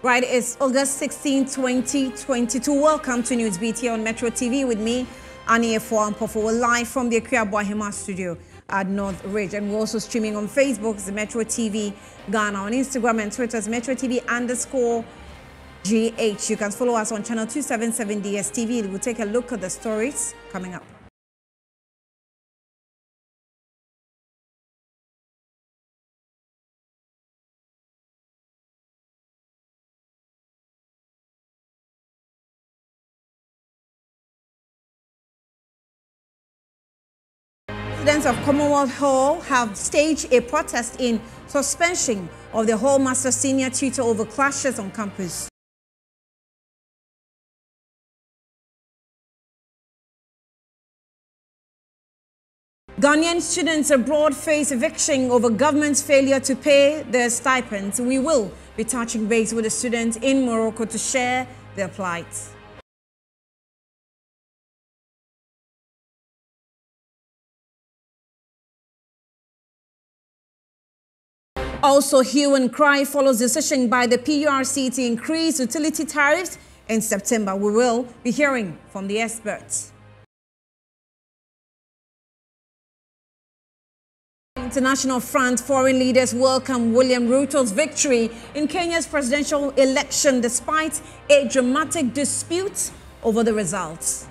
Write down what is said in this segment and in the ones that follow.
Right, it's August 16, 2022. Welcome to News Beat here on Metro TV with me, Annie Efo-Ampofo. We're live from the Akua Boahema studio at North Ridge. And we're also streaming on Facebook, it's Metro TV Ghana, on Instagram and Twitter, it's Metro TV_GH. You can follow us on channel 277 DSTV. We'll take a look at the stories coming up. Students of Commonwealth Hall have staged a protest in suspension of the Hall Master Senior Tutor over clashes on campus. Ghanaian students abroad face eviction over government's failure to pay their stipends. We will be touching base with the students in Morocco to share their plight. Also, hue and cry follows decision by the PURC to increase utility tariffs in September. We will be hearing from the experts. International front, foreign leaders welcome William Ruto's victory in Kenya's presidential election despite a dramatic dispute over the results.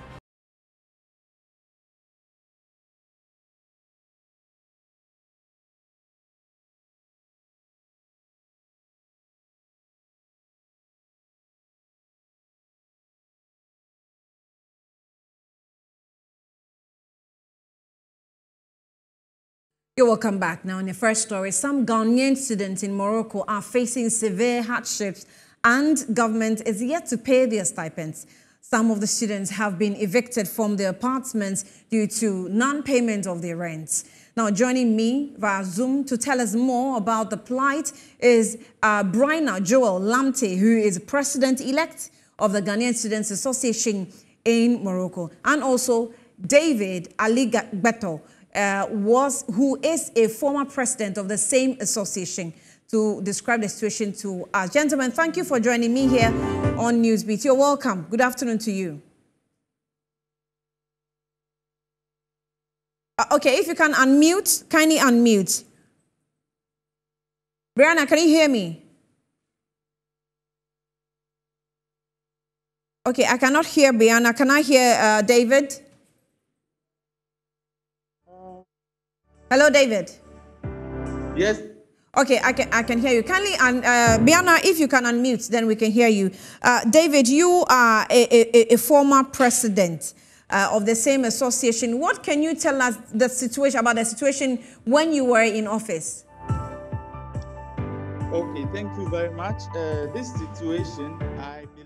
You're welcome back. Now, in the first story, some Ghanaian students in Morocco are facing severe hardships and government is yet to pay their stipends. Some of the students have been evicted from their apartments due to non-payment of their rents. Now, joining me via Zoom to tell us more about the plight is Bryna Joel Lamte, who is president-elect of the Ghanaian Students Association in Morocco, and also David Ali Beto, who is a former president of the same association, to describe the situation to us. Gentlemen, thank you for joining me here on Newsbeat. You're welcome. Good afternoon to you. Okay, if you can unmute, kindly unmute. Brianna, can you hear me? Okay, I cannot hear Brianna. Can I hear David? Hello, David. Yes. Okay, I can hear you. Kindly, Biana, if you can unmute, then we can hear you. David, you are a former president of the same association. What can you tell us about the situation when you were in office? Okay, thank you very much. This situation, I believe.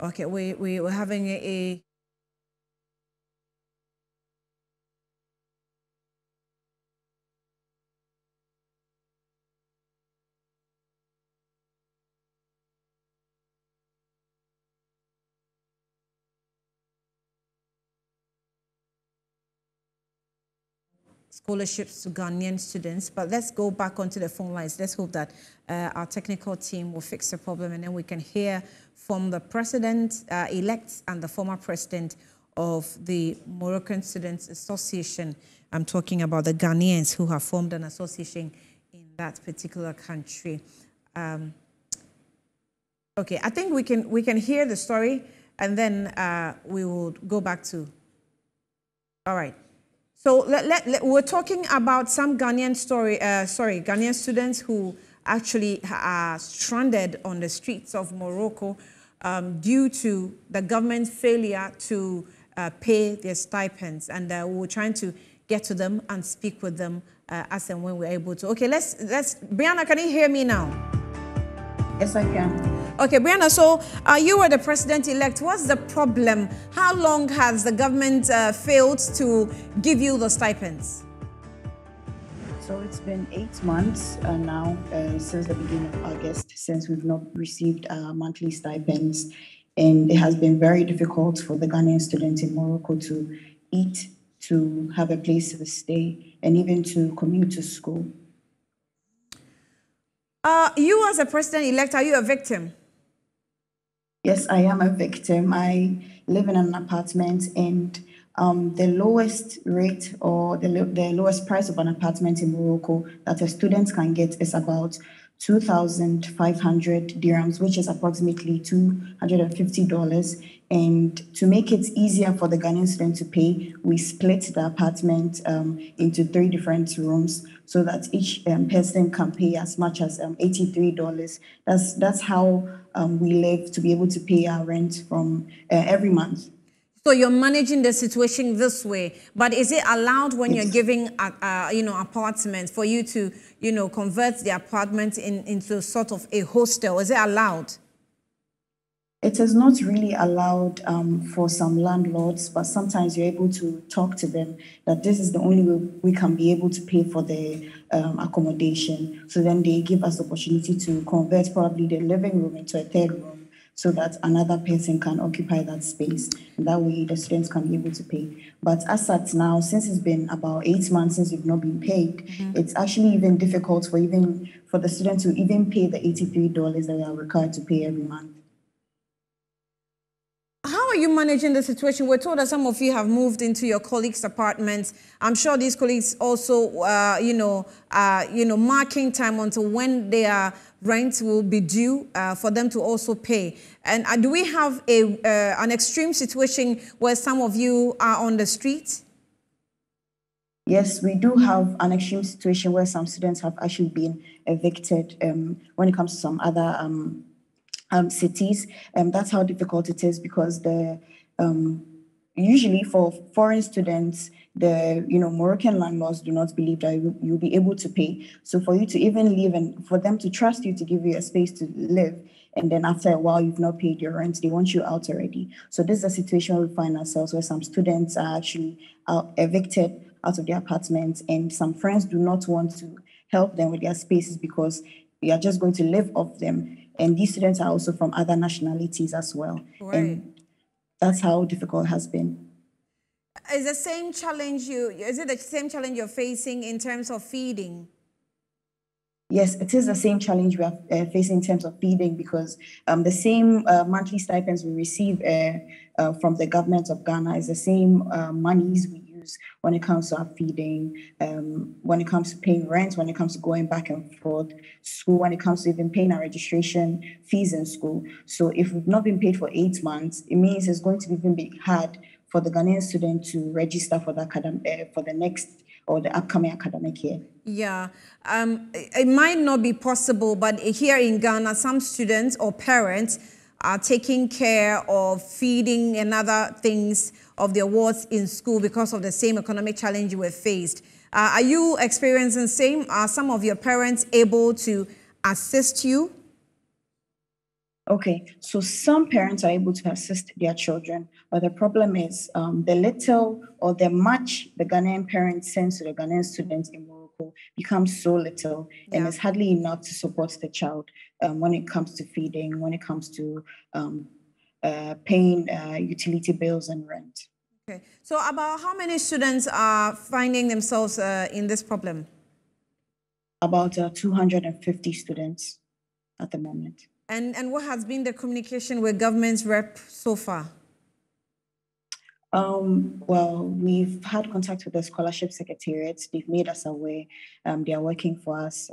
Okay, we were having a scholarships to Ghanaian students, but let's go back onto the phone lines. Let's hope that our technical team will fix the problem and then we can hear from the president-elect and the former president of the Moroccan Students Association. I'm talking about the Ghanaians who have formed an association in that particular country. Okay, I think we can hear the story and then we will go back to. All right. So we're talking about some Ghanaian Ghanaian students who actually are stranded on the streets of Morocco due to the government's failure to pay their stipends. And we're trying to get to them and speak with them as and when we're able to. Okay, let's Brianna, can you hear me now? Yes, I can. Okay, Brianna, so you were the president-elect. What's the problem? How long has the government failed to give you the stipends? So it's been 8 months now since the beginning of August, since we've not received monthly stipends. And it has been very difficult for the Ghanaian students in Morocco to eat, to have a place to stay, and even to commute to school. You as a president-elect, are you a victim? Yes, I am a victim. I live in an apartment, and the lowest rate or the lowest price of an apartment in Morocco that a student can get is about 2,500 dirhams, which is approximately $250. And to make it easier for the Ghanaian student to pay, we split the apartment into 3 different rooms so that each person can pay as much as $83. That's how we live to be able to pay our rent from every month. So you're managing the situation this way, but is it allowed when you're giving, apartments for you to, convert the apartment into sort of a hostel? Is it allowed? It is not really allowed for some landlords, but sometimes you're able to talk to them that this is the only way we can be able to pay for the accommodation. So then they give us the opportunity to convert probably the living room into a 3rd room, so that another person can occupy that space. And that way the students can be able to pay. But as at now, since it's been about 8 months since you've not been paid, it's actually even difficult for the student to even pay the $83 that they are required to pay every month. How are you managing the situation? We're told that some of you have moved into your colleagues' apartments. I'm sure these colleagues also, marking time until when their rent will be due for them to also pay. And do we have an extreme situation where some of you are on the street? Yes, we do have an extreme situation where some students have actually been evicted when it comes to some other cities. That's how difficult it is, because usually for foreign students, the Moroccan landlords do not believe that you'll be able to pay. So for you to even live and for them to trust you to give you a space to live, and then after a while you've not paid your rent, they want you out already. So this is a situation where we find ourselves, where some students are actually evicted out of their apartments, and some friends do not want to help them with their spaces because they are just going to live off them. And these students are also from other nationalities as well. Right. And that's how difficult it has been. Is it the same challenge you're facing in terms of feeding? Yes, it is the same challenge we are facing in terms of feeding, because the same monthly stipends we receive from the government of Ghana is the same monies we use when it comes to our feeding, when it comes to paying rent, when it comes to going back and forth, school, when it comes to even paying our registration fees in school. So if we've not been paid for 8 months, it means it's going to even be hard for the Ghanaian student to register for the next or the upcoming academic year. Yeah, it might not be possible, but here in Ghana, some students or parents are taking care of feeding and other things of their wards in school because of the same economic challenge you were faced. Are you experiencing the same? Are some of your parents able to assist you? Okay, so some parents are able to assist their children, but the problem is the little or the much the Ghanaian parents send to the Ghanaian students in Morocco becomes so little, and it's hardly enough to support the child when it comes to feeding, when it comes to paying utility bills and rent. Okay, so about how many students are finding themselves in this problem? About 250 students at the moment. And what has been the communication with government's rep so far? Well, we've had contact with the scholarship secretariat. They've made us aware. They are working for us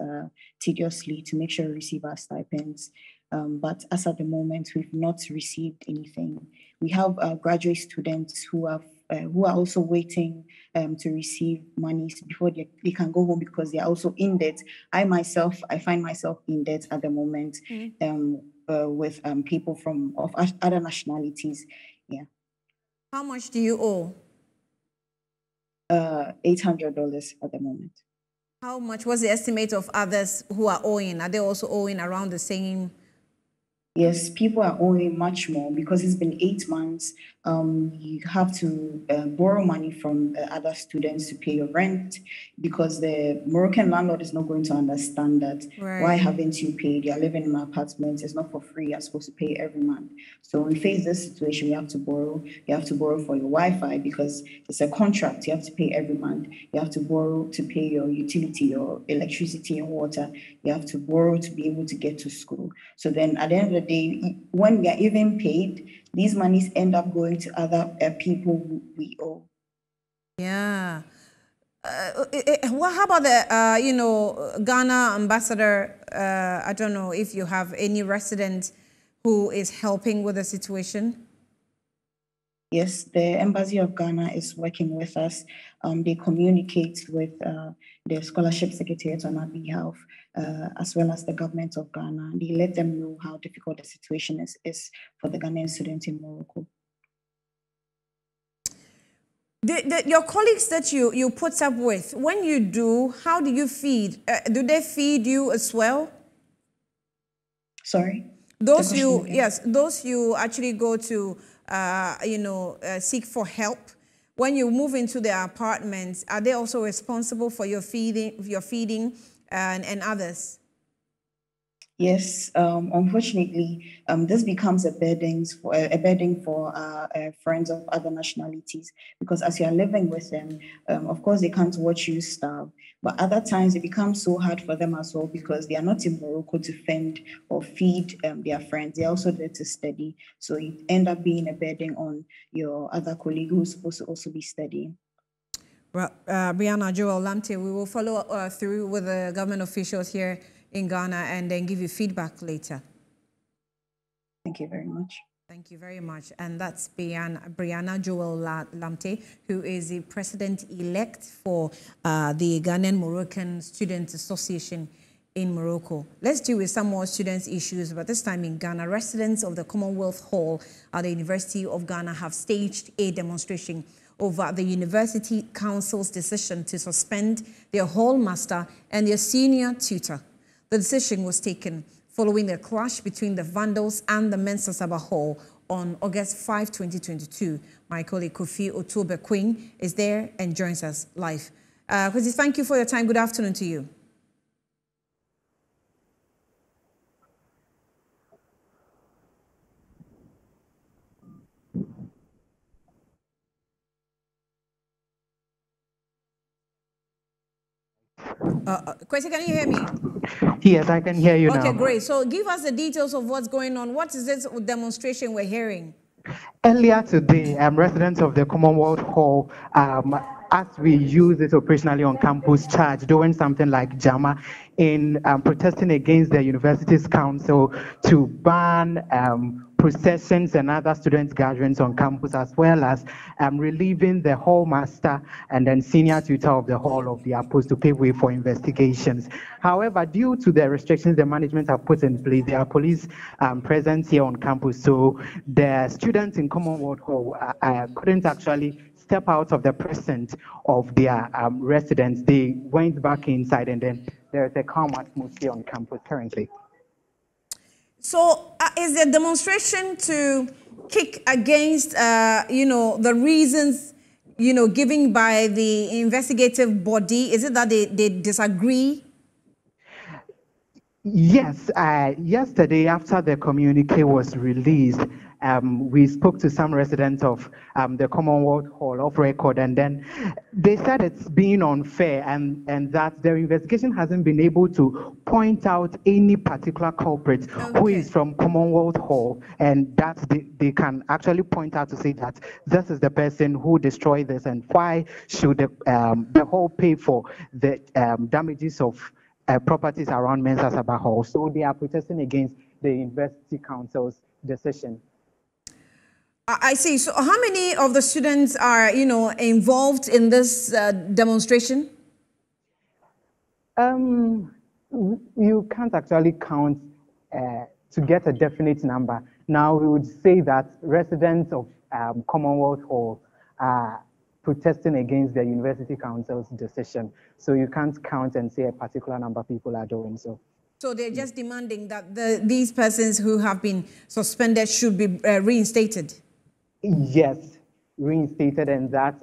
tediously to make sure we receive our stipends. But as at the moment, we've not received anything. We have graduate students who are also waiting to receive monies before they can go home, because they are also in debt. I find myself in debt at the moment with people of other nationalities. Yeah. How much do you owe? $800 at the moment. How much was the estimate of others who are owing? Are they also owing around the same Yes, people are owing much more because it's been 8 months. You have to borrow money from other students to pay your rent because the Moroccan landlord is not going to understand that. Why Right. haven't you paid? You're living in my apartment. It's not for free. You're supposed to pay every month. So when we face this situation, we have to borrow. You have to borrow for your Wi-Fi because it's a contract. You have to pay every month. You have to borrow to pay your utility, your electricity and water. You have to borrow to be able to get to school. So then at the end of the day, when we are even paid, these monies end up going to other people we owe. Yeah. How about the, Ghana ambassador? I don't know if you have any resident who is helping with the situation. Yes, the Embassy of Ghana is working with us. They communicate with the Scholarship Secretariat on our behalf, as well as the government of Ghana. They let them know how difficult the situation is for the Ghanaian students in Morocco. Your colleagues that you put up with, when you do, how do you feed? Do they feed you as well? Sorry? Those you actually go to, seek for help. When you move into their apartments, are they also responsible for your feeding and others? Yes, unfortunately, this becomes a burden for friends of other nationalities because as you are living with them, of course they can't watch you starve. But other times it becomes so hard for them as well because they are not in Morocco to fend or feed their friends. They're also there to study, so you end up being a burden on your other colleague who's supposed to also be studying. Brianna Joel Lamte, we will follow through with the government officials here in Ghana and then give you feedback later. Thank you very much. Thank you very much. And that's Brianna Joel Lamte, who is the president-elect for the Ghanaian Moroccan Students Association in Morocco. Let's deal with some more students' issues, but this time in Ghana. Residents of the Commonwealth Hall at the University of Ghana have staged a demonstration over the University Council's decision to suspend their hall master and their senior tutor. The decision was taken following the clash between the Vandals and the Mensa Saba Hall on August 5, 2022. My colleague Kofi Otobe Queen is there and joins us live. Kofi, thank you for your time. Good afternoon to you. Kwesi, can you hear me? Yes, I can hear you now. Okay, great. So give us the details of what's going on. What is this demonstration we're hearing? Earlier today, residents of the Commonwealth Hall, as we use it operationally on campus, charged doing something like JAMA in protesting against the university's council to ban processions and other student gatherings on campus, as well as relieving the hall master and then senior tutor of the hall of their post to pave way for investigations. However, due to the restrictions the management have put in place, there are police presence here on campus, so the students in Commonwealth Hall couldn't actually step out of the presence of their residents. They went back inside, and then there's a calm atmosphere on campus currently. So is the demonstration to kick against, the reasons, given by the investigative body? Is it that they disagree? Yes, yesterday after the communique was released, we spoke to some residents of the Commonwealth Hall off record, and then they said it's being unfair and that their investigation hasn't been able to point out any particular culprit who is from Commonwealth Hall, and that they can actually point out to say that this is the person who destroyed this, and why should the hall pay for the damages of properties around Mensa Saba Hall. So they are protesting against the University Council's decision. I see. So how many of the students are, involved in this demonstration? You can't actually count to get a definite number. Now, we would say that residents of Commonwealth Hall are protesting against the University Council's decision. So you can't count and say a particular number of people are doing so. So they're just demanding that these persons who have been suspended should be reinstated? Yes, reinstated, and that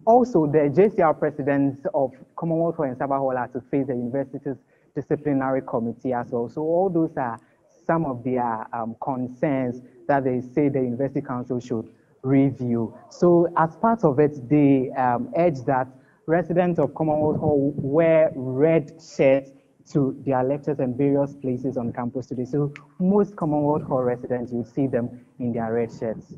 also the JCR presidents of Commonwealth Hall and Sabah Hall are to face the university's disciplinary committee as well. So all those are some of their concerns that they say the University Council should review. So as part of it, they urge that residents of Commonwealth Hall wear red shirts to their lectures and various places on campus today. So most Commonwealth Hall residents, you see them in their red shirts.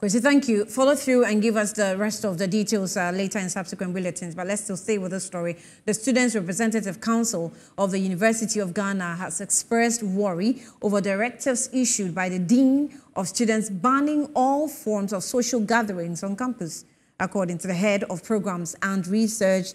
Kwesi, thank you. Follow through and give us the rest of the details later in subsequent bulletins. But let's still stay with the story. The Students' Representative Council of the University of Ghana has expressed worry over directives issued by the Dean of Students banning all forms of social gatherings on campus. According to the head of programs and research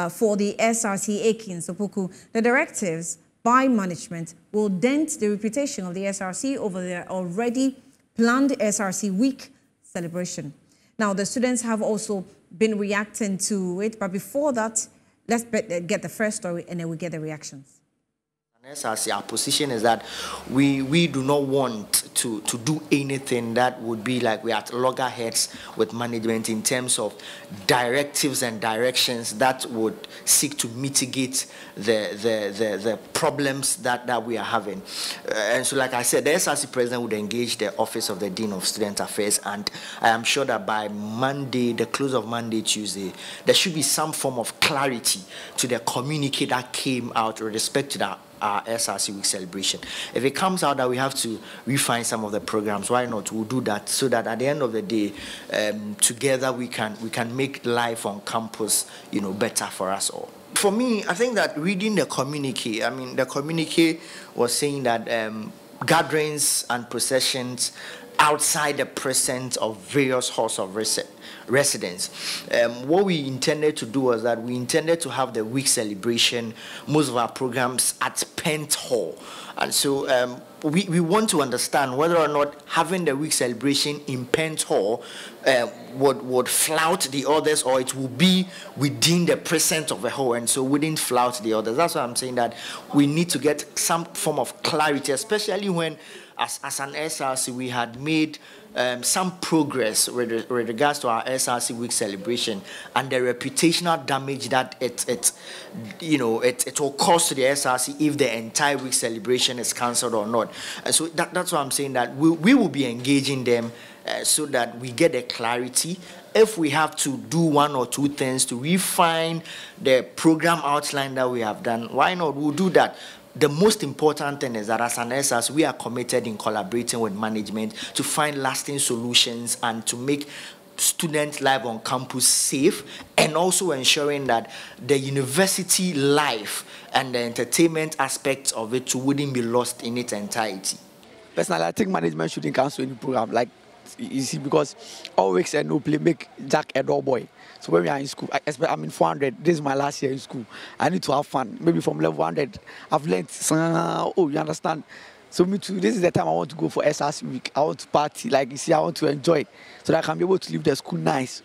for the SRC, Akin Sopoku, the directives by management will dent the reputation of the SRC over their already planned SRC week celebration. Now, the students have also been reacting to it, but before that, let's get the first story and then we get the reactions. SRC, our position is that we do not want to do anything that would be like we are at loggerheads with management in terms of directives and directions that would seek to mitigate the problems that we are having. And so, like I said, the SRC president would engage the office of the Dean of Student Affairs, and I am sure that by Monday, the close of Monday, Tuesday, there should be some form of clarity to the communique that came out with respect to that our SRC week celebration. If it comes out that we have to refine some of the programs, why not? We'll do that so that at the end of the day, together we can make life on campus, better for us all. For me, I think that reading the communique, the communique was saying that gatherings and processions outside the presence of various halls of residence. What we intended to do was that we intended to have the week celebration, most of our programs at Pent Hall. And so we want to understand whether or not having the week celebration in Pent Hall would flout the others, or it will be within the presence of the hall, and so wouldn't flout the others. That's why I'm saying that we need to get some form of clarity, especially when as an SRC, we had made some progress with regards to our SRC week celebration and the reputational damage that it will cause to the SRC if the entire week celebration is cancelled or not. And so that's why I'm saying that we will be engaging them so that we get the clarity. If we have to do one or two things to refine the program outline that we have done, why not? We'll do that. The most important thing is that as an SRC, we are committed in collaborating with management to find lasting solutions and to make student life on campus safe, and also ensuring that the university life and the entertainment aspects of it wouldn't be lost in its entirety. Personally, I think management shouldn't cancel any program. Like, you see, because all weeks and no play make Jack a dog boy. So when we are in school, I'm in 400. This is my last year in school. I need to have fun. Maybe from level 100, I've learned. Oh, you understand? So me too. This is the time I want to go for SRC week. I want to party. Like you see, I want to enjoy, so that I can be able to leave the school nice.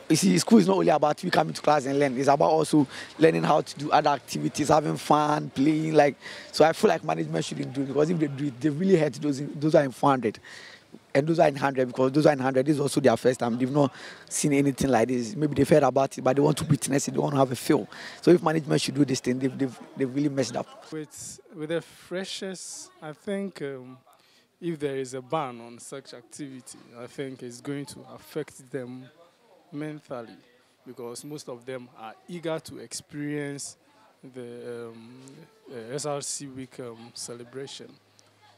You see, school is not only about you coming to class and learn. It's about also learning how to do other activities, having fun, playing. Like, so I feel like management shouldn't do it, because if they do it, they really hurt those who are in 400. And those are in 100, because those are in 100, this is also their first time. They've not seen anything like this. Maybe they've heard about it, but they want to witness it. They want to have a feel. So if management should do this thing, they've really messed up. With the freshers, I think if there is a ban on such activity, I think it's going to affect them mentally, because most of them are eager to experience the SRC week celebration.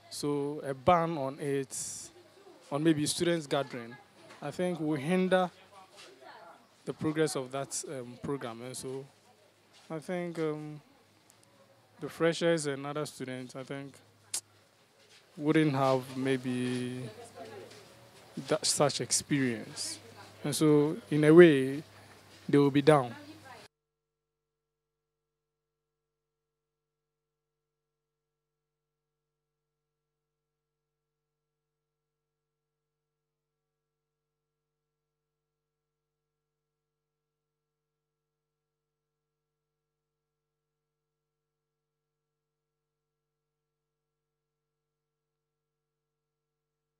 So a ban on it, on maybe students gathering, I think will hinder the progress of that program. And so I think the freshers and other students, I think, wouldn't have maybe such experience. And so in a way, they will be down.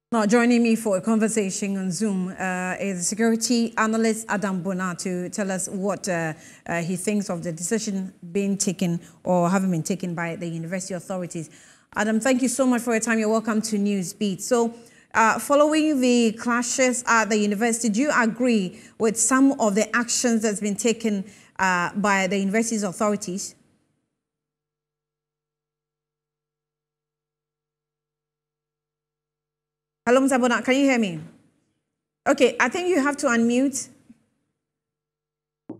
Now, joining me for a conversation on Zoom is security analyst Adam Bona to tell us what he thinks of the decision being taken or having been taken by the university authorities. Adam, thank you so much for your time. You're welcome to Newsbeat. So, following the clashes at the university, do you agree with some of the actions that's been taken by the university's authorities? Hello, Mr. Bona, can you hear me? Okay, I think you have to unmute.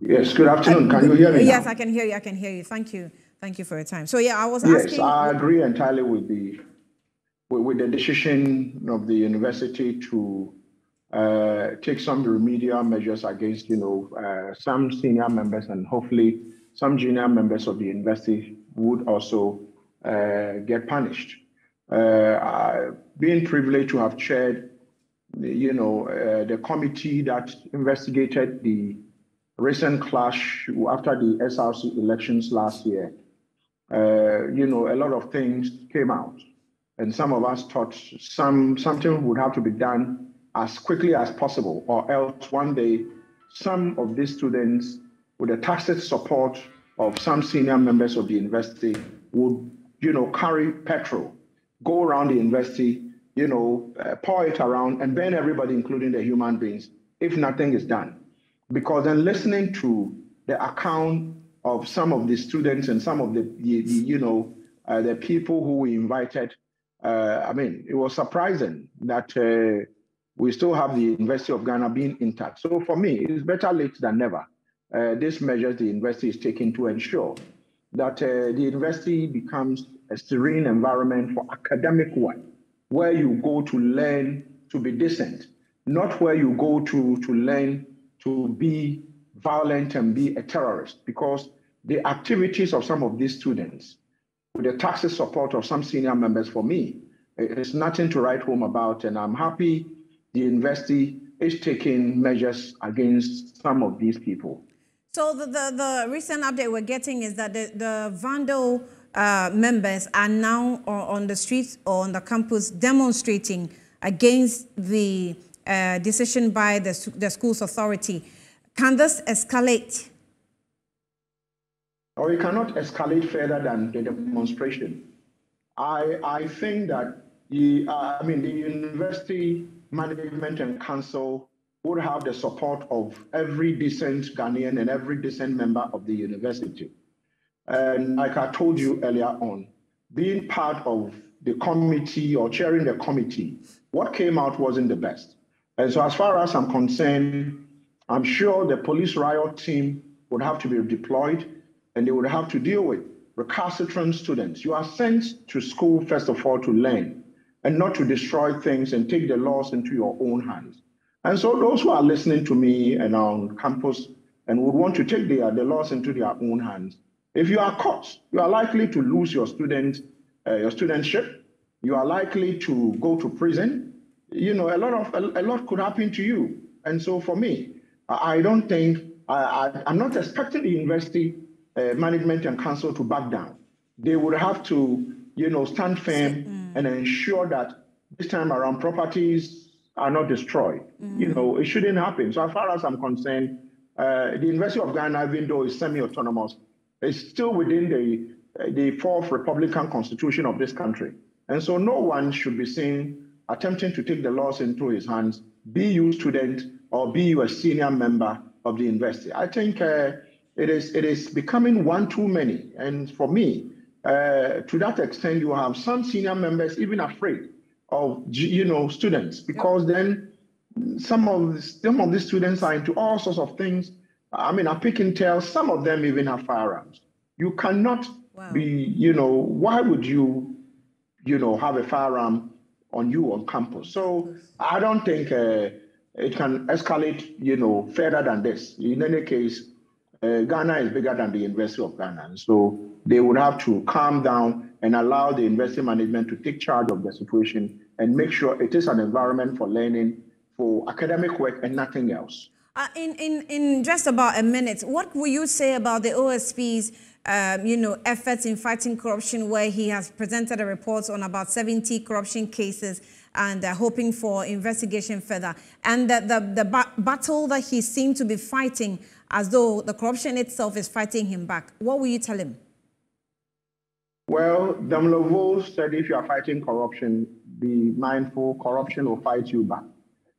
Yes, good afternoon. Can you hear me? Yes, now? I can hear you. I can hear you. Thank you. Thank you for your time. So, yeah, I was asking. Yes, I agree entirely with the decision of the university to take some remedial measures against, some senior members and hopefully some junior members of the university would also get punished. Being privileged to have chaired, the committee that investigated the recent clash after the SRC elections last year, a lot of things came out, and some of us thought something would have to be done as quickly as possible, or else one day some of these students, with the tacit support of some senior members of the university, would, carry petrol, go around the university, pour it around and burn everybody, including the human beings, if nothing is done. Because then listening to the account of some of the students and some of the people who we invited, it was surprising that we still have the University of Ghana being intact. So for me, it's better late than never. These measures the university is taking to ensure that the university becomes a serene environment for academic work, where you go to learn to be decent, not where you go to learn to be violent and be a terrorist. Because the activities of some of these students, with the tacit support of some senior members, for me, it's nothing to write home about. And I'm happy the university is taking measures against some of these people. So the recent update we're getting is that the vandal members are now on the streets or on the campus demonstrating against the decision by the school's authority. Can this escalate? Or it cannot escalate further than the demonstration. I think that the university management and council would have the support of every decent Ghanaian and every decent member of the university. And like I told you earlier on, being part of the committee or chairing the committee, what came out wasn't the best. And so as far as I'm concerned, I'm sure the police riot team would have to be deployed and they would have to deal with recalcitrant students. You are sent to school, first of all, to learn and not to destroy things and take the laws into your own hands. And so those who are listening to me and on campus and would want to take the laws into their own hands, if you are caught, you are likely to lose your studentship. You are likely to go to prison. A lot could happen to you. And so for me, I don't think, I'm not expecting the university management and council to back down. They would have to, stand firm and ensure that this time around properties are not destroyed. It shouldn't happen. So as far as I'm concerned, the University of Ghana, even though it's semi-autonomous, is still within the fourth Republican Constitution of this country. And so no one should be seen attempting to take the laws into his hands, be you student or be you a senior member of the university. I think it is becoming one too many. And for me, to that extent, you have some senior members even afraid of students, because then some of these students are into all sorts of things. I pick and tell, some of them even have firearms. You cannot be, why would you, have a firearm on you on campus? So I don't think it can escalate, further than this. In any case, Ghana is bigger than the University of Ghana. And so they would have to calm down and allow the university management to take charge of the situation and make sure it is an environment for learning, for academic work and nothing else. In just about a minute, what will you say about the OSP's efforts in fighting corruption, where he has presented a report on about 70 corruption cases and hoping for investigation further. And the battle that he seemed to be fighting, as though the corruption itself is fighting him back. What will you tell him? Well, Damlovo said if you are fighting corruption, be mindful, corruption will fight you back.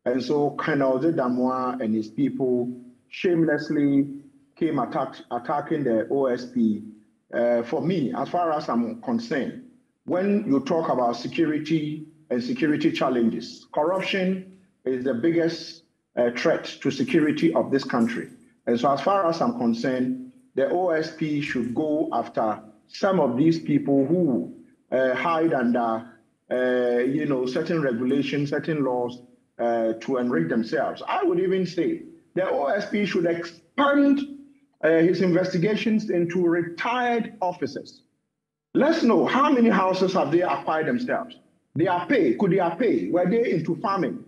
And so Kanaoze Damwa and his people shamelessly came attacking the OSP. For me, as far as I'm concerned, when you talk about security and security challenges, corruption is the biggest threat to security of this country. And so as far as I'm concerned, the OSP should go after some of these people who hide under, certain regulations, certain laws to enrich themselves. I would even say the OSP should expand his investigations into retired officers. Let's know how many houses have they acquired themselves. They are paid. Could they are paid? Were they into farming?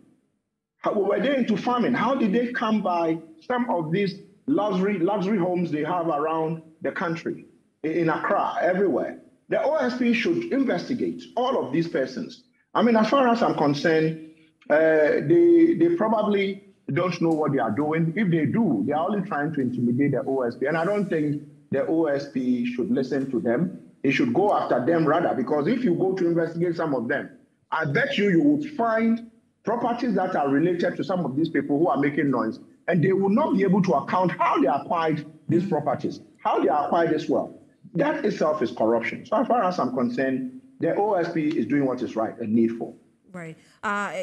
Were they into farming? How did they come by some of these luxury homes they have around the country, in Accra, everywhere? The OSP should investigate all of these persons. I mean, as far as I'm concerned, they probably don't know what they are doing. If they do, they are only trying to intimidate the OSP. And I don't think the OSP should listen to them. They should go after them rather, because if you go to investigate some of them, I bet you would find properties that are related to some of these people who are making noise, and they will not be able to account how they acquired these properties, how they acquired this wealth. That itself is corruption. So as far as I'm concerned, the OSP is doing what is right and needful. Right.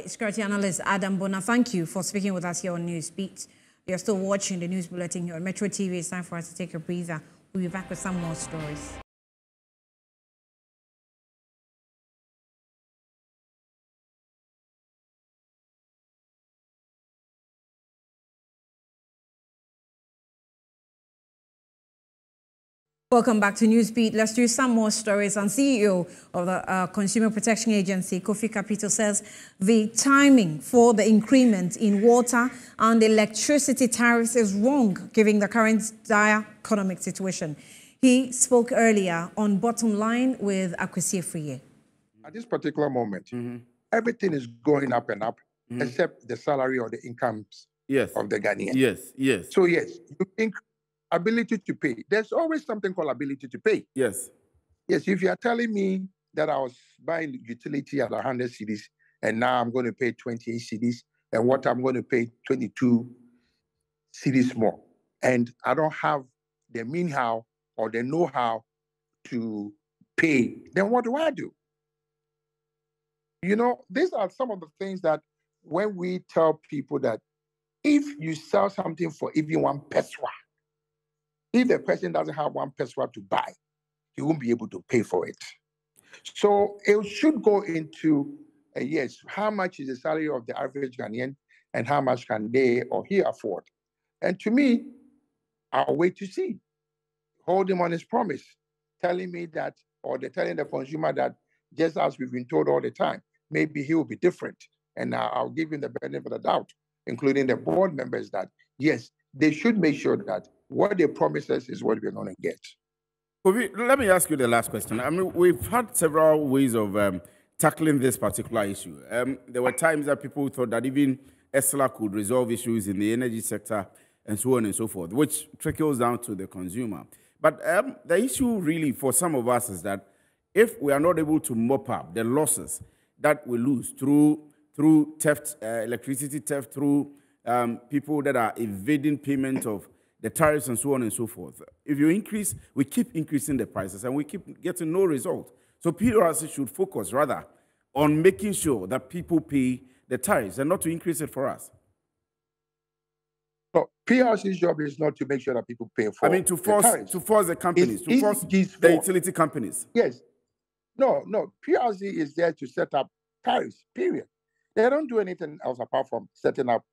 Security analyst Adam Bona, thank you for speaking with us here on Newsbeat. You're still watching the news bulletin here on Metro TV. It's time for us to take a breather. We'll be back with some more stories. Welcome back to Newsbeat. Let's do some more stories. And CEO of the Consumer Protection Agency, Kofi Kapito, says the timing for the increment in water and electricity tariffs is wrong, given the current dire economic situation. He spoke earlier on Bottom Line with Akwesi Afriyie. At this particular moment, everything is going up and up, except the salary or the incomes of the Ghanaian. Yes. So yes, you think ability to pay. There's always something called ability to pay. Yes. Yes, if you are telling me that I was buying utility at 100 cedis and now I'm going to pay 28 cedis and what I'm going to pay 22 cedis more, and I don't have the mean-how or the know-how to pay, then what do? You know, these are some of the things that when we tell people that if you sell something for even 1 peswa, if the person doesn't have 1 peswa to buy, he won't be able to pay for it. So it should go into, yes, how much is the salary of the average Ghanaian and how much can they or he afford? And to me, I'll wait to see. Hold him on his promise, telling me that, or they're telling the consumer that, just as we've been told all the time, maybe he will be different. And I'll give him the benefit of the doubt, including the board members, that, yes, they should make sure that what they promise us is what we're going to get. Let me ask you the last question. I mean, we've had several ways of tackling this particular issue. There were times that people thought that even ESLA could resolve issues in the energy sector and so on and so forth, which trickles down to the consumer. But the issue really for some of us is that if we are not able to mop up the losses that we lose through theft, electricity theft, through people that are evading payment of the tariffs and so on and so forth. If you increase, we keep increasing the prices and we keep getting no result. So PRC should focus rather on making sure that people pay the tariffs and not to increase it for us. So PRC's job is not to make sure that people pay for to force the companies, to force the utility companies. Yes. No. PRC is there to set up tariffs, period. They don't do anything else apart from setting up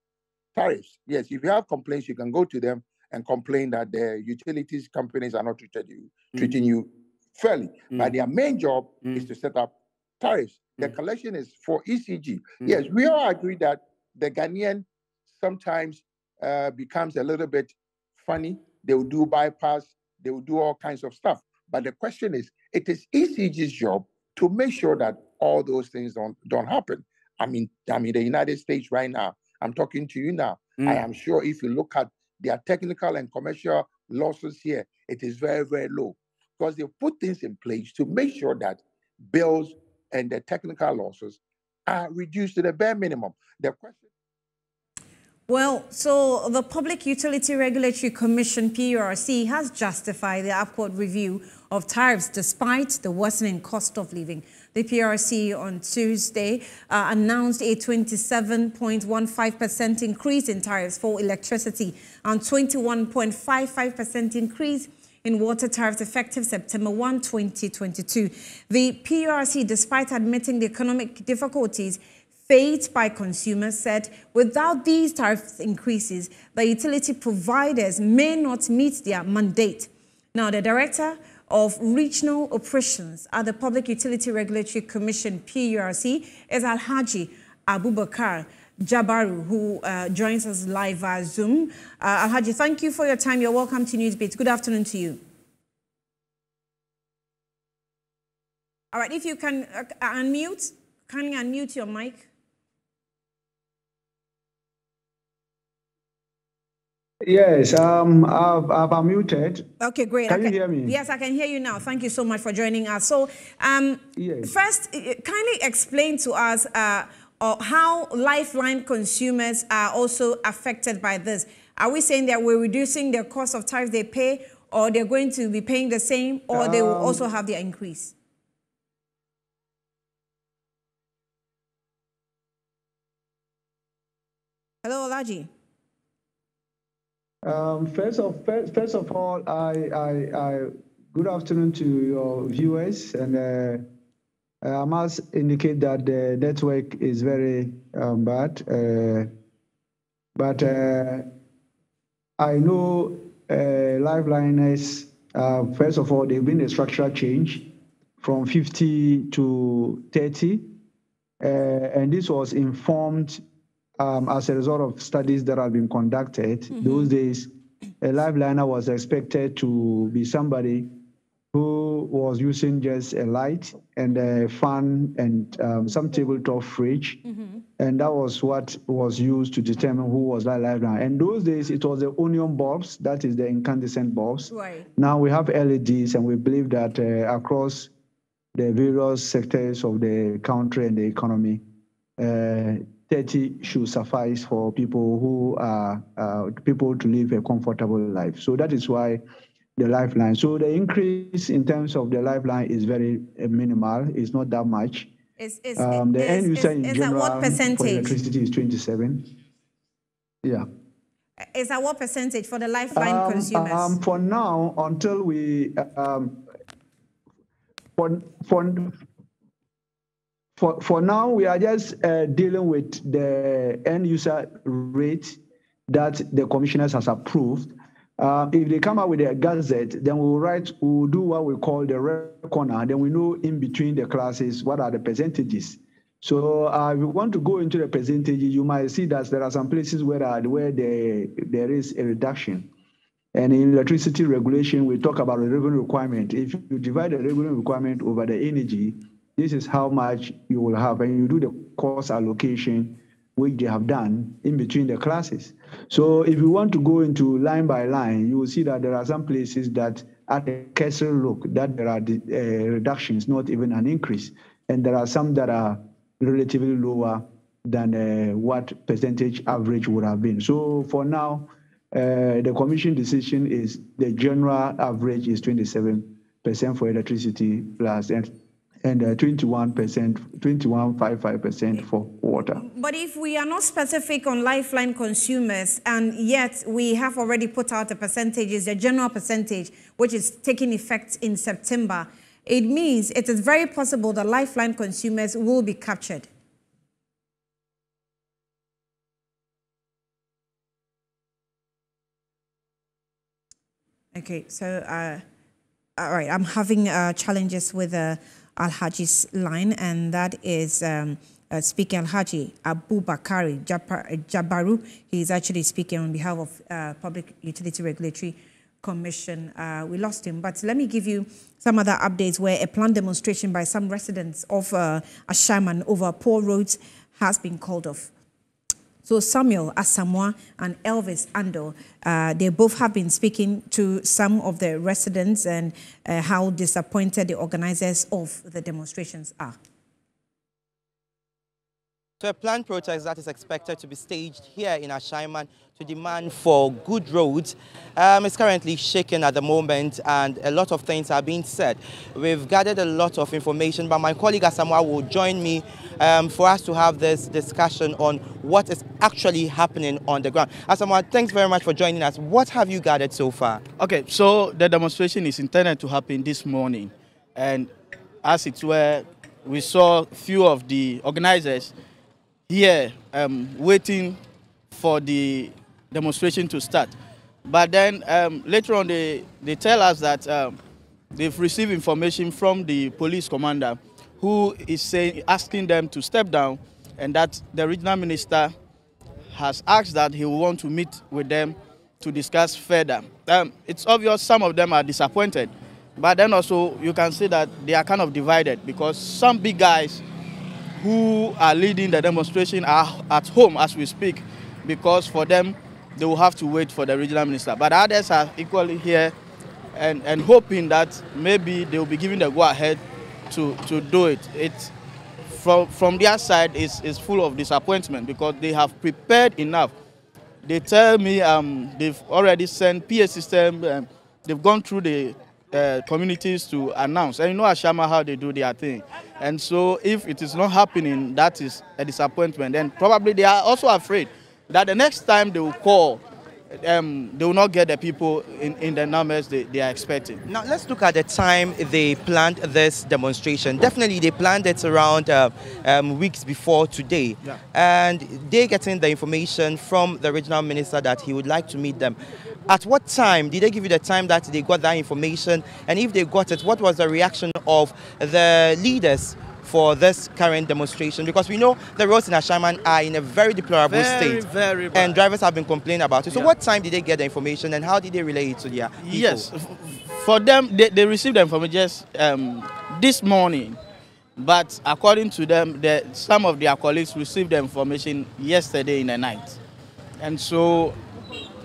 tariffs. Yes, if you have complaints, you can go to them and complain that the utilities companies are not treating you fairly. But their main job is to set up tariffs. The collection is for ECG. Yes, we all agree that the Ghanaian sometimes becomes a little bit funny. They will do bypass. they will do all kinds of stuff. But the question is, it is ECG's job to make sure that all those things don't happen. I mean, the United States right now, I'm talking to you now. I am sure if you look at their technical and commercial losses here, it is very, very low, because they put things in place to make sure that bills and the technical losses are reduced to the bare minimum. The question. Well, so the Public Utility Regulatory Commission, PURC, has justified the upward review of tariffs despite the worsening cost of living. The PURC on Tuesday announced a 27.15% increase in tariffs for electricity and 21.55% increase in water tariffs effective September 1, 2022. The PURC, despite admitting the economic difficulties faced by consumers, said without these tariff increases, the utility providers may not meet their mandate. Now, the director of regional operations at the Public Utility Regulatory Commission, PURC, is Alhaji Abubakar Jabaru, who joins us live via Zoom. Alhaji, thank you for your time. You're welcome to Newsbeat. Good afternoon to you. All right, if you can unmute, can you unmute your mic? Yes, I've unmuted. Okay, great. Can you hear me? Yes, I can hear you now. Thank you so much for joining us. So, yes. First, kindly explain to us how Lifeline consumers are also affected by this. Are we saying that we're reducing the cost of tariffs they pay, or they're going to be paying the same, or they will also have their increase? Hello, Olaji. First of all, I good afternoon to your viewers, and I must indicate that the network is very bad, but I know Lifeliners, first of all, there's been a structural change from 50 to 30, and this was informed as a result of studies that have been conducted. Those days, a Lifeliner was expected to be somebody who was using just a light and a fan and some tabletop fridge. And that was what was used to determine who was that Lifeliner. And those days, it was the onion bulbs, that is the incandescent bulbs. Right. Now we have LEDs, and we believe that across the various sectors of the country and the economy, 30 should suffice for people who are people to live a comfortable life. So that is why the Lifeline. So the increase in terms of the Lifeline is very minimal. It's not that much. The end user in general what percentage for electricity is 27. Yeah. Is that what percentage for the Lifeline consumers? For now, until we For now, we are just dealing with the end user rate that the commissioners has approved. If they come out with a gazette, then we'll do what we call the red corner. Then we know in between the classes what are the percentages. So if you want to go into the percentages, you might see that there are some places where there is a reduction. And in electricity regulation, we talk about the revenue requirement. If you divide the revenue requirement over the energy, this is how much you will have, and you do the cost allocation, which they have done in between the classes. So if you want to go into line by line, you will see that there are some places that at a cursory look, that there are reductions, not even an increase. And there are some that are relatively lower than what percentage average would have been. So for now, the commission decision is the general average is 27% for electricity plus and 21.55% for water. But if we are not specific on Lifeline consumers, and yet we have already put out the percentages, the general percentage, which is taking effect in September, it means it is very possible that Lifeline consumers will be captured. Okay, so, all right, I'm having challenges with Alhaji's line, and that is speaking Alhaji Abubakar Jabaru. He is actually speaking on behalf of Public Utility Regulatory Commission. We lost him, but let me give you some other updates where a planned demonstration by some residents of Ashaiman over poor roads has been called off. So Samuel Asamoah and Elvis Ando, they both have been speaking to some of the residents and how disappointed the organizers of the demonstrations are. So a planned protest that is expected to be staged here in Ashaiman to demand for good roads is currently shaken at the moment, and a lot of things are being said. We've gathered a lot of information, but my colleague Asamoah will join me for us to have this discussion on what is actually happening on the ground. Asamoah, thanks very much for joining us. What have you gathered so far? Okay, so the demonstration is intended to happen this morning, and as it were, we saw a few of the organizers here waiting for the demonstration to start. But then later on they tell us that they've received information from the police commander who is asking them to step down, and that the regional minister has asked that he will want to meet with them to discuss further. It's obvious some of them are disappointed, but then also you can see that they are kind of divided, because some big guys who are leading the demonstration are at home as we speak, because for them, they will have to wait for the regional minister. But others are equally here and hoping that maybe they will be given the go-ahead to do it. It's from their side is full of disappointment, because they have prepared enough. They tell me they've already sent PA system, they've gone through the communities to announce. And you know Ashaiman how they do their thing. And so if it is not happening, that is a disappointment. Then probably they are also afraid that the next time they will call, they will not get the people in the numbers they are expecting. Now let's look at the time they planned this demonstration. Definitely they planned it around weeks before today. Yeah. And they getting the information from the regional minister that he would like to meet them. At what time did they give you the time that they got that information? And if they got it, what was the reaction of the leaders for this current demonstration? Because we know the roads in Ashaiman are in a very deplorable state. Very bad. And drivers have been complaining about it. So Yeah. what time did they get the information, and how did they relay it to their people? Yes, for them, they received the information just this morning. But according to them, some of their colleagues received the information yesterday in the night. And so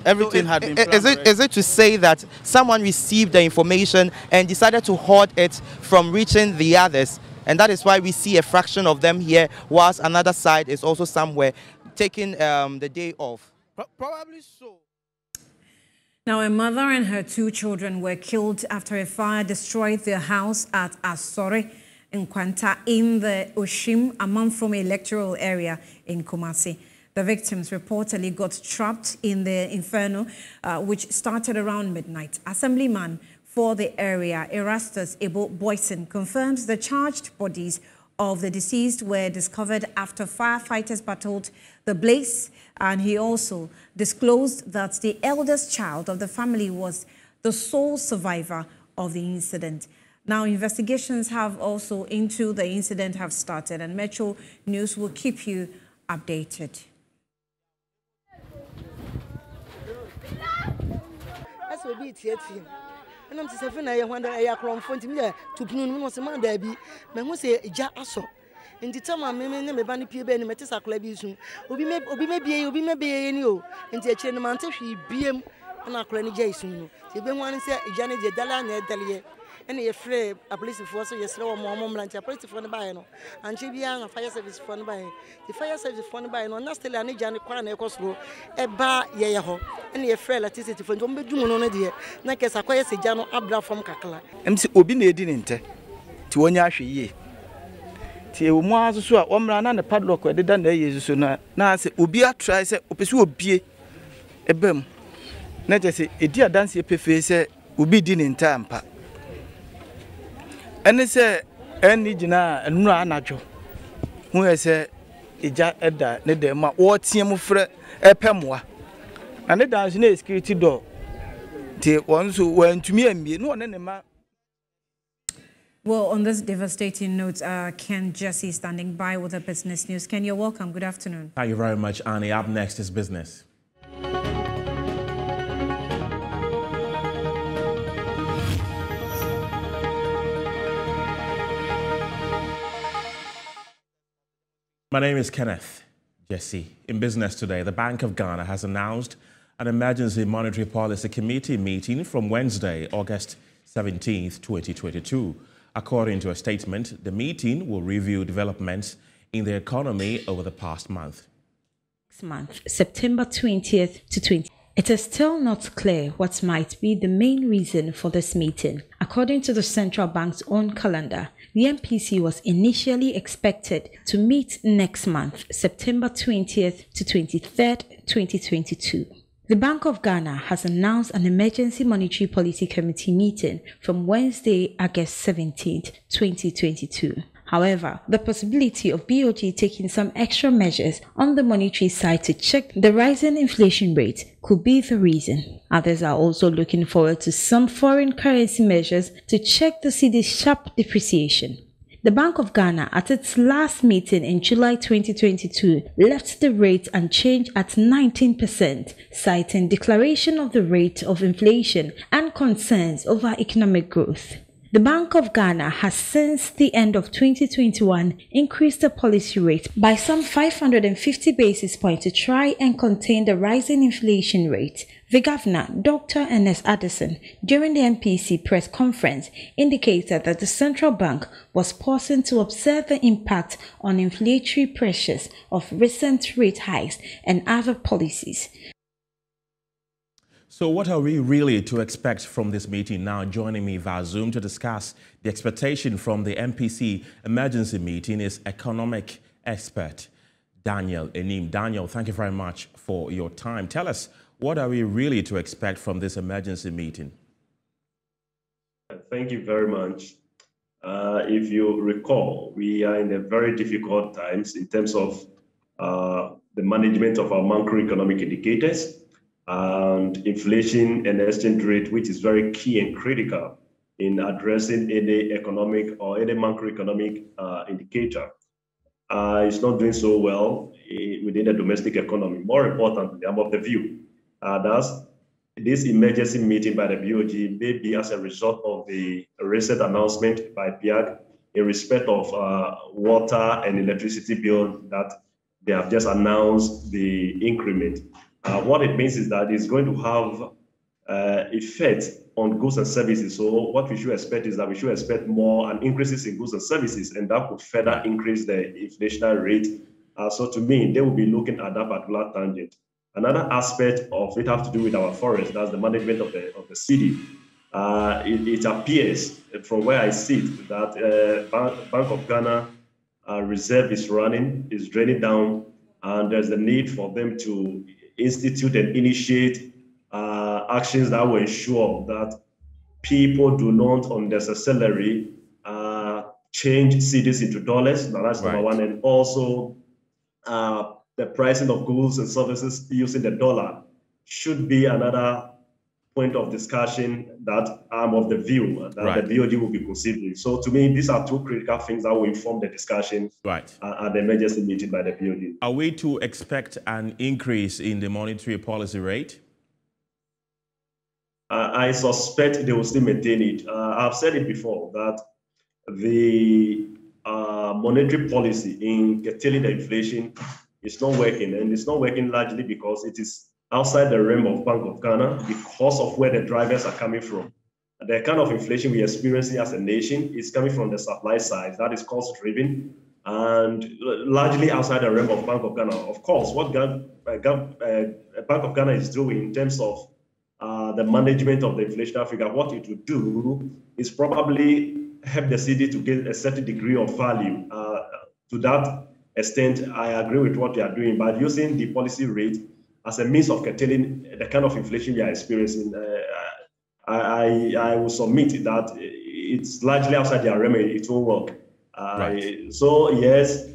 everything had been planned. Is it to say that someone received the information and decided to hoard it from reaching the others? And that is why we see a fraction of them here, whilst another side is also somewhere taking the day off. Probably so. Now, a mother and her 2 children were killed after a fire destroyed their house at Asore in Kwanta in the Oshim Amanfrom electoral area in Kumasi. The victims reportedly got trapped in the inferno, which started around midnight. Assemblyman for the area, Erastus Ebo Boyson, confirms the charged bodies of the deceased were discovered after firefighters battled the blaze, and he also disclosed that the eldest child of the family was the sole survivor of the incident. Now, investigations have also into the incident have started, and Metro News will keep you updated. And I'm just saying, I wonder, I am from Fontaine to Punu, was a man there be, but who say, Ja Asso. In the time I remember me Banny P. Ben, Metis Acclabison, Obi maybe any, and the chain mountain, she BM and our cranny Jason. You've been one say, Janet Della and Delia, and a afraid a police force, yes, slow, Mom, and a police for the Biano, and she be a fire service fund by the fire service fund by no, not still any Janet Kwan, Cosmo, a bar, yaho, and a frail electricity for don't be doing on a dear, like as a quiet Jano Abra from Kakala. MC Obine didn't to one yashi. Till Mars so one man and a padlock where they done their years sooner. Now I say, Ubia tries a pursue be a bem. Not just a dear dance a face will be din in Tampa. And they say, any Jina and Ranajo, who has a ja edda, Nedema, or Tiamo Fre, a Pemwa. And the dance in a security door. Till ones who went to me and me, no one anymore. Well, on this devastating note, Ken Jesse standing by with the business news. Ken, you're welcome. Good afternoon. Thank you very much, Annie. Up next is business. My name is Kenneth Jesse. In business today, the Bank of Ghana has announced an emergency monetary policy committee meeting from Wednesday, August 17th, 2022. According to a statement, the meeting will review developments in the economy over the past month. Next month, September 20th to 20th. It is still not clear what might be the main reason for this meeting. According to the central bank's own calendar, the MPC was initially expected to meet next month, September 20th to 23rd, 2022. The Bank of Ghana has announced an emergency monetary policy committee meeting from Wednesday, August 17th, 2022. However, the possibility of BOG taking some extra measures on the monetary side to check the rising inflation rate could be the reason. Others are also looking forward to some foreign currency measures to check the cedi's sharp depreciation. The Bank of Ghana, at its last meeting in July 2022, left the rate unchanged at 19%, citing declaration of the rate of inflation and concerns over economic growth. The Bank of Ghana has since the end of 2021 increased the policy rate by some 550 basis points to try and contain the rising inflation rate. The governor, Dr. Ernest Addison, during the MPC press conference, indicated that the central bank was pausing to observe the impact on inflationary pressures of recent rate hikes and other policies. So what are we really to expect from this meeting? Now joining me via Zoom to discuss the expectation from the MPC emergency meeting is economic expert Daniel Enim. Daniel, thank you very much for your time. Tell us, what are we really to expect from this emergency meeting? Thank you very much. If you recall, we are in a very difficult times in terms of the management of our macroeconomic indicators and inflation and exchange rate, which is very key and critical in addressing any economic or any macroeconomic indicator. It's not doing so well within the domestic economy. More importantly, I'm of the view that this emergency meeting by the BOG may be as a result of the recent announcement by PIAG in respect of water and electricity bill that they have just announced the increment. What it means is that it's going to have effect on goods and services. So what we should expect is that we should expect more and increases in goods and services, and that could further increase the inflationary rate. So to me, they will be looking at that particular tangent. Another aspect of it has to do with our forest. That's the management of the cedi. It appears from where I sit that Bank of Ghana reserve is draining down, and there's a need for them to institute and initiate actions that will ensure that people do not unnecessarily change cedis into dollars. Now that's number one. And also the pricing of goods and services using the dollar should be another point of discussion that I'm of the view that the BOG will be considering. So to me, these are two critical things that will inform the discussion at the emergency meeting by the BOG. Are we to expect an increase in the monetary policy rate? I suspect they will still maintain it. I've said it before that the monetary policy in curtailing the inflation is not working, and it's not working largely because it is outside the realm of Bank of Ghana because of where the drivers are coming from. The kind of inflation we're experiencing as a nation is coming from the supply side, that is cost-driven, and largely outside the realm of Bank of Ghana. Of course, what Bank of Ghana is doing in terms of the management of the inflation figure, what it would do is probably help the cedi to get a certain degree of value. To that extent, I agree with what they are doing, but using the policy rate as a means of curtailing the kind of inflation we are experiencing, I will submit that it's largely outside their realm. It won't work. So yes,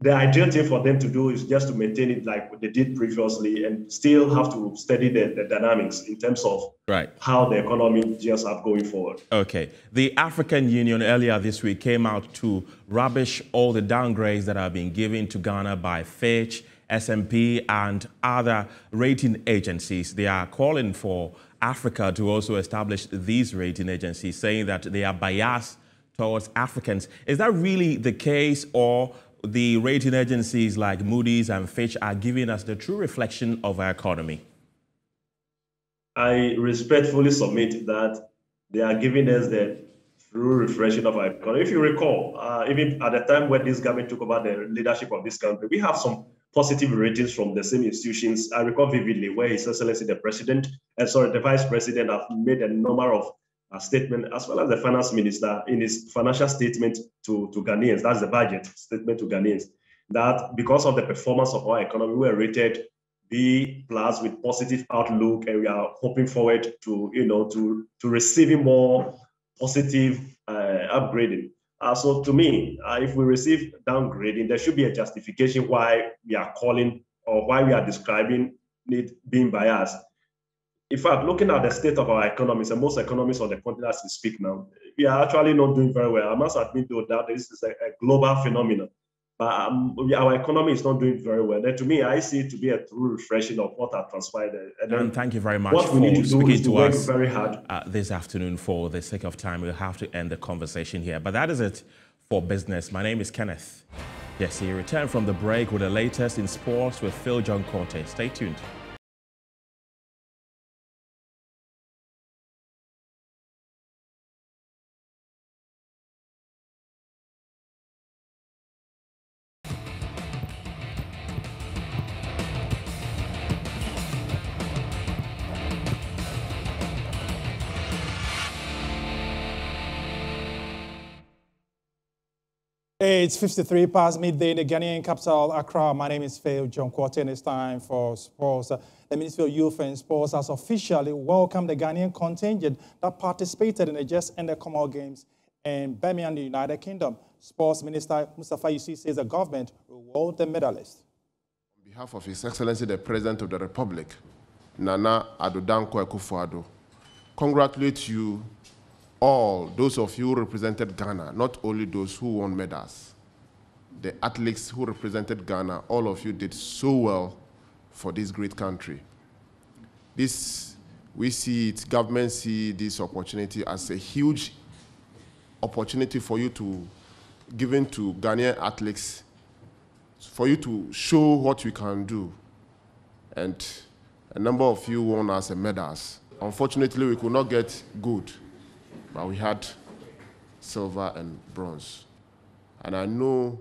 the ideal thing for them to do is just to maintain it like they did previously, and still have to study the dynamics in terms of how the economy just are going forward. Okay. The African Union earlier this week came out to rubbish all the downgrades that have been given to Ghana by Fitch, S&P, and other rating agencies. They are calling for Africa to also establish these rating agencies, saying that they are biased towards Africans. Is that really the case, or the rating agencies like Moody's and Fitch are giving us the true reflection of our economy? I respectfully submit that they are giving us the true reflection of our economy. If you recall, even at the time when this government took over the leadership of this country, we have some positive ratings from the same institutions. I recall vividly where His Excellency the the Vice President have made a number of statements, as well as the Finance Minister in his financial statement to Ghanaians, that's the budget statement to Ghanaians, that because of the performance of our economy, we are rated B+ with positive outlook, and we are hoping forward to receiving more positive upgrading. So to me, if we receive downgrading, there should be a justification why we are calling or why we are describing it being biased. In fact, looking at the state of our economies, and most economies on the continent as we speak now, we are actually not doing very well. I must admit, though, that this is a global phenomenon. But our economy is not doing very well. And to me, I see it to be a true reflection of what has transpired. And thank you very much what for we need to speaking do is to work us very hard. This afternoon. For the sake of time, we'll have to end the conversation here. But that is it for business. My name is Kenneth. Yes, you return from the break with the latest in sports with Phil John Corte. Stay tuned. It's 53 past midday in the Ghanaian capital, Accra. My name is Phil John Corte, and it's time for sports. The Ministry of Youth and Sports has officially welcomed the Ghanaian contingent that participated in the just ended Commonwealth Games in Birmingham, the United Kingdom. Sports Minister Mustapha Yusuf says the government will reward the medalists. On behalf of His Excellency the President of the Republic, Nana Addo Dankwa Akufo-Addo, congratulate you all those of you who represented Ghana, not only those who won medals. The athletes who represented Ghana, all of you did so well for this great country. This, we see it, government see this opportunity as a huge opportunity for you to give in to Ghanaian athletes, for you to show what you can do. And a number of you won us medals. Unfortunately, we could not get gold, but we had silver and bronze. And I know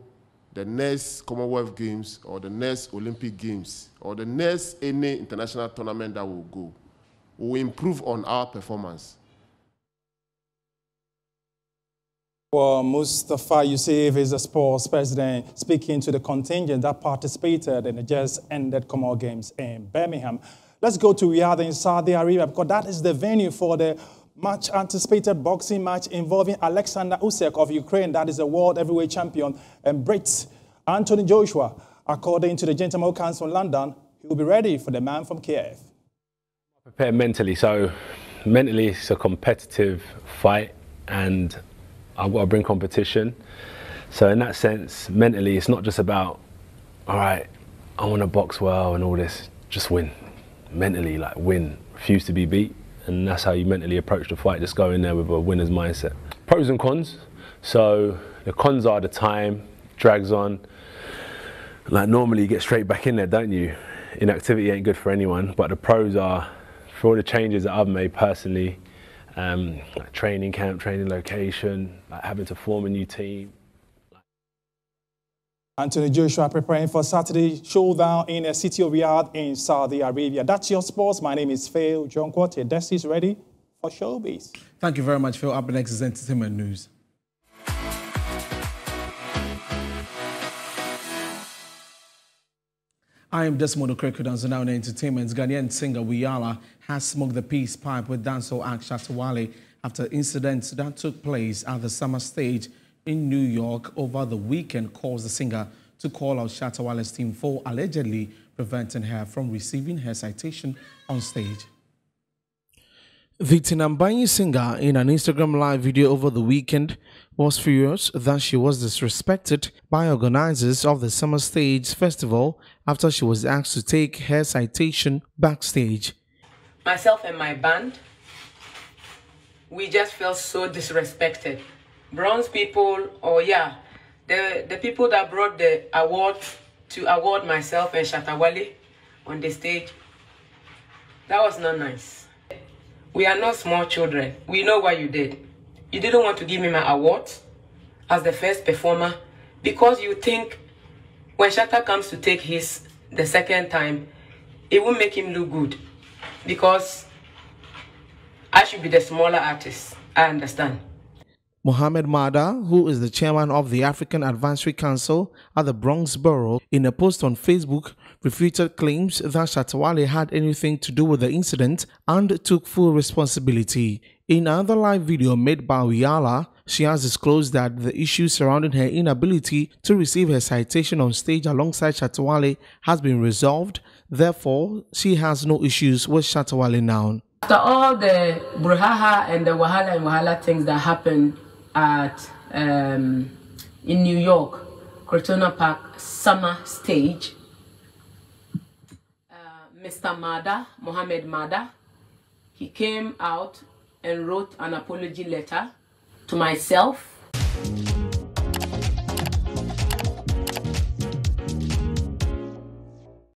the next Commonwealth Games or the next Olympic Games or the next any international tournament that will go, we will improve on our performance. Well, Mustapha Yusuf is the sports president speaking to the contingent that participated in the just ended Commonwealth Games in Birmingham. Let's go to Riyadh in Saudi Arabia, because that is the venue for the much anticipated boxing match involving Alexander Usyk of Ukraine, that is a world heavyweight champion, and Brit Anthony Joshua. According to the Gentlemen's Council in London, he will be ready for the man from Kiev. Prepared mentally, so mentally it's a competitive fight and I've got to bring competition. So in that sense, mentally it's not just about, all right, I want to box well and all this, just win. Mentally, like win, refuse to be beat. And that's how you mentally approach the fight, just go in there with a winner's mindset. Pros and cons. So the cons are the time, drags on. Like normally you get straight back in there, don't you? Inactivity ain't good for anyone, but the pros are, for all the changes that I've made personally, like training camp, training location, like having to form a new team. Anthony Joshua preparing for Saturday's showdown in the city of Riyadh in Saudi Arabia. That's your sports. My name is Phil John Corte. Destiny's ready for Showbiz. Thank you very much, Phil. Up next is entertainment news. I am Desmond Okreku, now in entertainment. Ghanaian singer Wiyala has smoked the peace pipe with dancehall act Shatta Wale after incidents that took place at the Summer Stage in New York over the weekend caused the singer to call out Shatta Wale's team for allegedly preventing her from receiving her citation on stage. The Tinambanyi singer, in an Instagram live video over the weekend, was furious that she was disrespected by organizers of the Summer Stage Festival after she was asked to take her citation backstage. Myself and my band, we just felt so disrespected. Bronze people, the the people that brought the award to award myself and Shatta Wale on the stage, that was not nice. We are not small children. We know what you did. You didn't want to give me my award as the first performer because you think when Shatta comes to take his the second time, it will make him look good because I should be the smaller artist. I understand. Mohamed Mada, who is the chairman of the African Advisory Council at the Bronx Borough, in a post on Facebook, refuted claims that Shatta Wale had anything to do with the incident and took full responsibility. In another live video made by Uyala, she has disclosed that the issue surrounding her inability to receive her citation on stage alongside Shatta Wale has been resolved. Therefore, she has no issues with Shatta Wale now. After all the brouhaha and the wahala things that happened at in New York, Crotona Park summer stage, Mr. Mada, Mohamed Mada, he came out and wrote an apology letter to myself.